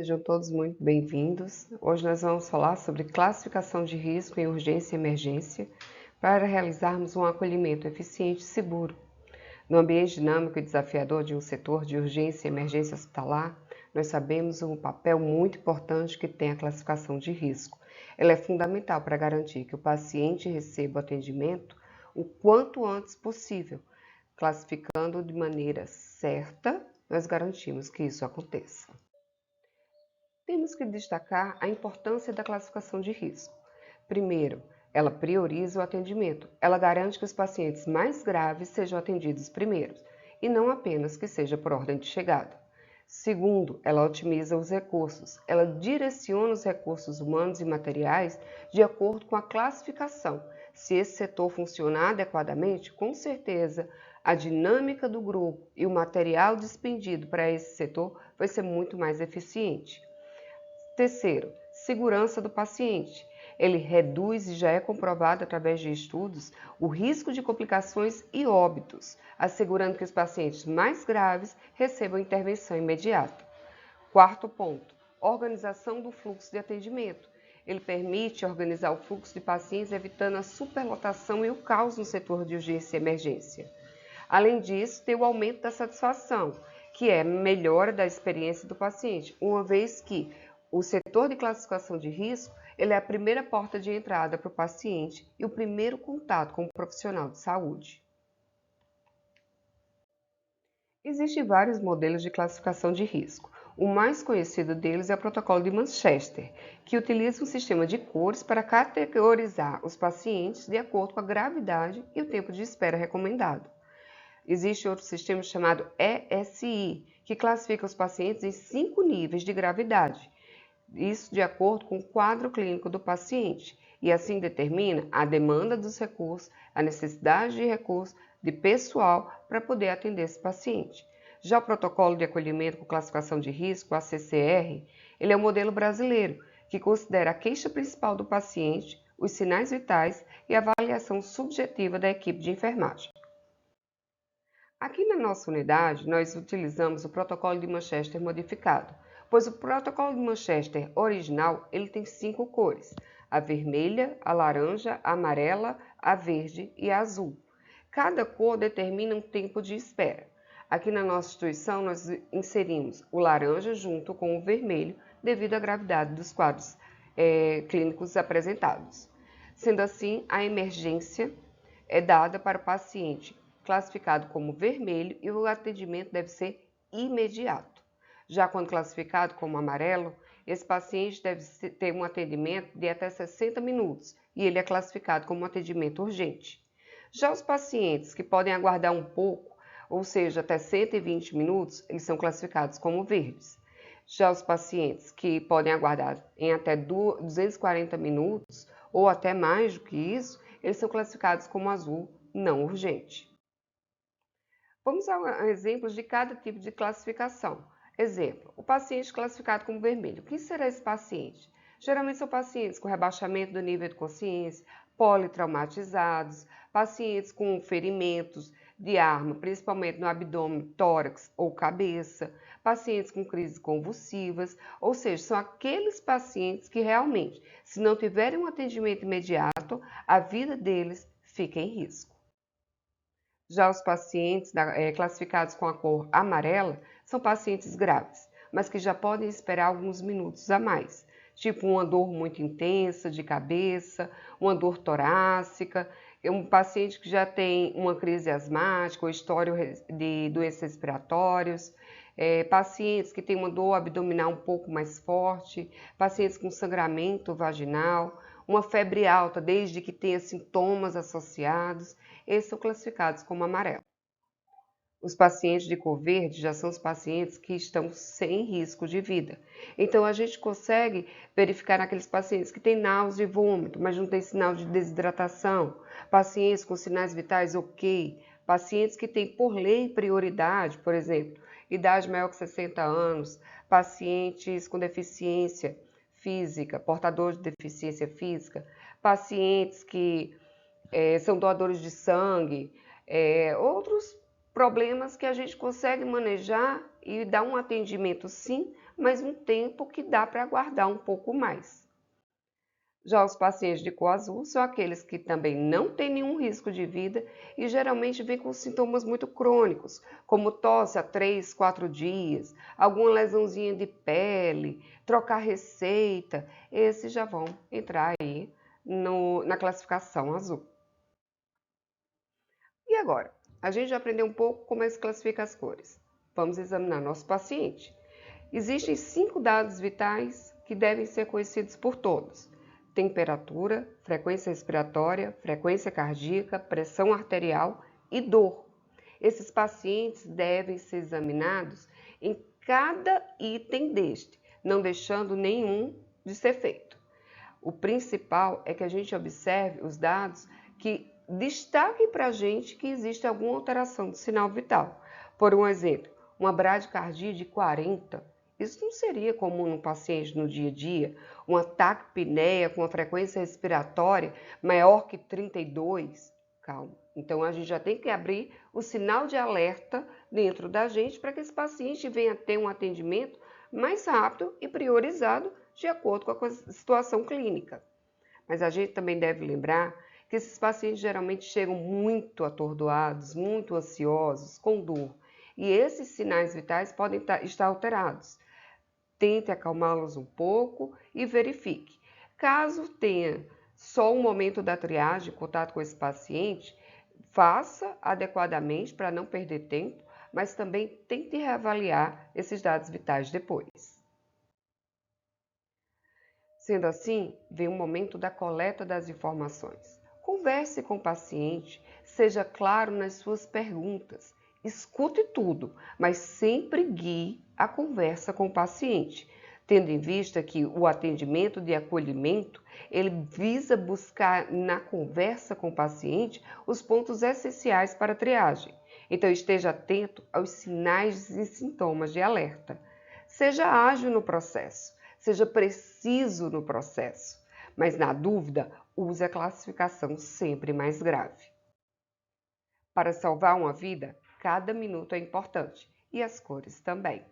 Sejam todos muito bem-vindos. Hoje nós vamos falar sobre classificação de risco em urgência e emergência para realizarmos um acolhimento eficiente e seguro. No ambiente dinâmico e desafiador de um setor de urgência e emergência hospitalar, nós sabemos um papel muito importante que tem a classificação de risco. Ela é fundamental para garantir que o paciente receba o atendimento o quanto antes possível. Classificando de maneira certa, nós garantimos que isso aconteça. Temos que destacar a importância da classificação de risco. Primeiro, ela prioriza o atendimento. Ela garante que os pacientes mais graves sejam atendidos primeiro, e não apenas que seja por ordem de chegada. Segundo, ela otimiza os recursos. Ela direciona os recursos humanos e materiais de acordo com a classificação. Se esse setor funcionar adequadamente, com certeza a dinâmica do grupo e o material despendido para esse setor vai ser muito mais eficiente. Terceiro, segurança do paciente. Ele reduz, e já é comprovado através de estudos, o risco de complicações e óbitos, assegurando que os pacientes mais graves recebam intervenção imediata. Quarto ponto, organização do fluxo de atendimento. Ele permite organizar o fluxo de pacientes, evitando a superlotação e o caos no setor de urgência e emergência. Além disso, tem o aumento da satisfação, que é melhora da experiência do paciente, uma vez que o setor de classificação de risco ele é a primeira porta de entrada para o paciente e o primeiro contato com o profissional de saúde. Existem vários modelos de classificação de risco. O mais conhecido deles é o protocolo de Manchester, que utiliza um sistema de cores para categorizar os pacientes de acordo com a gravidade e o tempo de espera recomendado. Existe outro sistema chamado ESI, que classifica os pacientes em 5 níveis de gravidade. Isso de acordo com o quadro clínico do paciente, e assim determina a demanda dos recursos, a necessidade de recursos, de pessoal para poder atender esse paciente. Já o protocolo de acolhimento com classificação de risco, ACCR, ele é um modelo brasileiro, que considera a queixa principal do paciente, os sinais vitais e a avaliação subjetiva da equipe de enfermagem. Aqui na nossa unidade, nós utilizamos o protocolo de Manchester modificado, pois o protocolo de Manchester original ele tem 5 cores: a vermelha, a laranja, a amarela, a verde e a azul. Cada cor determina um tempo de espera. Aqui na nossa instituição, nós inserimos o laranja junto com o vermelho, devido à gravidade dos quadros clínicos apresentados. Sendo assim, a emergência é dada para o paciente classificado como vermelho e o atendimento deve ser imediato. Já quando classificado como amarelo, esse paciente deve ter um atendimento de até 60 minutos e ele é classificado como um atendimento urgente. Já os pacientes que podem aguardar um pouco, ou seja, até 120 minutos, eles são classificados como verdes. Já os pacientes que podem aguardar em até 240 minutos ou até mais do que isso, eles são classificados como azul não urgente. Vamos a exemplos de cada tipo de classificação. Exemplo, o paciente classificado como vermelho. Quem será esse paciente? Geralmente são pacientes com rebaixamento do nível de consciência, politraumatizados, pacientes com ferimentos de arma, principalmente no abdômen, tórax ou cabeça, pacientes com crises convulsivas, ou seja, são aqueles pacientes que realmente, se não tiverem um atendimento imediato, a vida deles fica em risco. Já os pacientes classificados com a cor amarela são pacientes graves, mas que já podem esperar alguns minutos a mais, tipo uma dor muito intensa de cabeça, uma dor torácica, um paciente que já tem uma crise asmática ou história de doenças respiratórias, pacientes que têm uma dor abdominal um pouco mais forte, pacientes com sangramento vaginal, uma febre alta desde que tenha sintomas associados, esses são classificados como amarelo. Os pacientes de cor verde já são os pacientes que estão sem risco de vida. Então, a gente consegue verificar naqueles pacientes que têm náusea e vômito, mas não tem sinal de desidratação, pacientes com sinais vitais ok, pacientes que têm por lei prioridade, por exemplo, idade maior que 60 anos, pacientes com deficiência física, portadores de deficiência física, pacientes que são doadores de sangue, outros problemas que a gente consegue manejar e dar um atendimento sim, mas um tempo que dá para aguardar um pouco mais. Já os pacientes de cor azul são aqueles que também não têm nenhum risco de vida e geralmente vêm com sintomas muito crônicos, como tosse há 3, 4 dias, alguma lesãozinha de pele, trocar receita. Esses já vão entrar aí na classificação azul. E agora? A gente já aprendeu um pouco como é que se classifica as cores. Vamos examinar nosso paciente. Existem 5 dados vitais que devem ser conhecidos por todos: temperatura, frequência respiratória, frequência cardíaca, pressão arterial e dor. Esses pacientes devem ser examinados em cada item deste, não deixando nenhum de ser feito. O principal é que a gente observe os dados que destaquem para a gente que existe alguma alteração do sinal vital. Por um exemplo, uma bradicardia de 40, isso não seria comum no paciente no dia a dia. Uma taquipneia com uma frequência respiratória maior que 32, calma. Então a gente já tem que abrir o sinal de alerta dentro da gente para que esse paciente venha ter um atendimento mais rápido e priorizado de acordo com a situação clínica. Mas a gente também deve lembrar que esses pacientes geralmente chegam muito atordoados, muito ansiosos, com dor, e esses sinais vitais podem estar alterados. Tente acalmá-los um pouco e verifique. Caso tenha só um momento da triagem, contato com esse paciente, faça adequadamente para não perder tempo, mas também tente reavaliar esses dados vitais depois. Sendo assim, vem o momento da coleta das informações. Converse com o paciente, seja claro nas suas perguntas, escute tudo, mas sempre guie a conversa com o paciente, tendo em vista que o atendimento de acolhimento, ele visa buscar na conversa com o paciente os pontos essenciais para a triagem. Então esteja atento aos sinais e sintomas de alerta. Seja ágil no processo. Seja preciso no processo, mas na dúvida, use a classificação sempre mais grave. Para salvar uma vida, cada minuto é importante e as cores também.